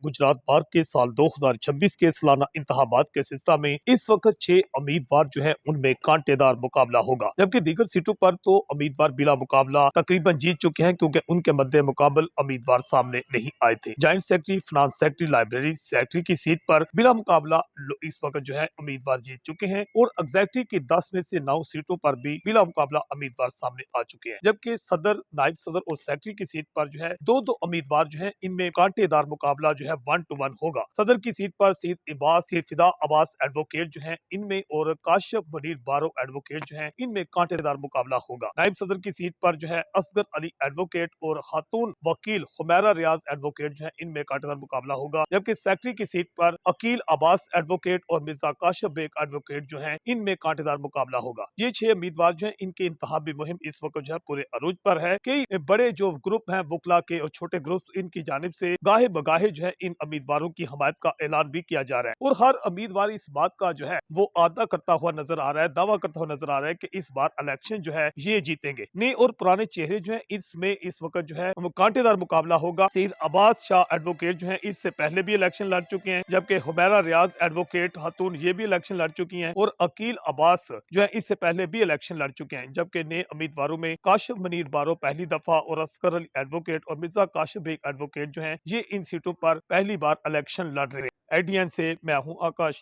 गुजरात बार के साल 2026 के सालाना इंतखाबात के सिलसिला में इस वक्त 6 उम्मीदवार जो है उनमें कांटेदार मुकाबला होगा, जबकि दीगर सीटों पर तो उम्मीदवार बिला मुकाबला तकरीबन जीत चुके हैं क्योंकि उनके मद्दे मुकाबल उम्मीदवार सामने नहीं आए थे। Joint secretary, finance secretary, library secretary की सीट पर बिला मुकाबला इस वक्त जो है उम्मीदवार जीत चुके हैं और एग्जीक्यूटिव की 10 में से 9 सीटों पर भी बिला मुकाबला उम्मीदवार सामने आ चुके हैं, जबकि सदर, नायब सदर और सेक्रेटरी की सीट पर जो है दो उम्मीदवार जो है इनमें कांटेदार मुकाबला जो है 1 to 1 होगा। सदर की सीट पर सईद इब्बास, फिदा अब्बास एडवोकेट जो है इनमें और काशिफ मुनीर बारो एडवोकेट जो है इनमें कांटेदार मुकाबला होगा। नायब सदर की सीट पर जो है असगर अली एडवोकेट और खातून वकील हुमैरा रियाज एडवोकेट जो है इनमें कांटेदार मुकाबला होगा, जबकि सेक्रेटरी की सीट पर अकील अब्बास एडवोकेट और मिर्जा काशिफ बेग एडवोकेट जो है इनमें कांटेदार मुकाबला होगा। ये 6 उम्मीदवार जो है इनकी इंतखाबी मुहिम इस वक्त जो है पूरे अरूज पर है। कई बड़े जो ग्रुप हैं वकला के और छोटे ग्रुप, इनकी जानिब से गाहे बगाहे जो है इन उम्मीदवारों की हमायत का ऐलान भी किया जा रहा है और हर उम्मीदवार इस बात का जो है वो आदा करता हुआ नजर आ रहा है, दावा करता हुआ नजर आ रहा है कि इस बार इलेक्शन जो है ये जीतेंगे। नए और पुराने चेहरे जो है इसमें इस वक्त जो है कांटेदार मुकाबला होगा। सईद अब्बास शाह एडवोकेट जो है इससे पहले भी इलेक्शन लड़ चुके हैं, जबकि हुमैरा रियाज एडवोकेट खातून ये भी इलेक्शन लड़ चुकी हैं और अकील अब्बास जो है इससे पहले भी इलेक्शन लड़ चुके हैं, जबकि नए उम्मीदवारों में काशिफ मुनीर बारो पहली दफा और असगर अली एडवोकेट और मिर्जा काशिफ बेग एडवोकेट जो हैं ये इन सीटों पर पहली बार इलेक्शन लड़ रहे हैं। एडीएन से मैं हूं आकाश।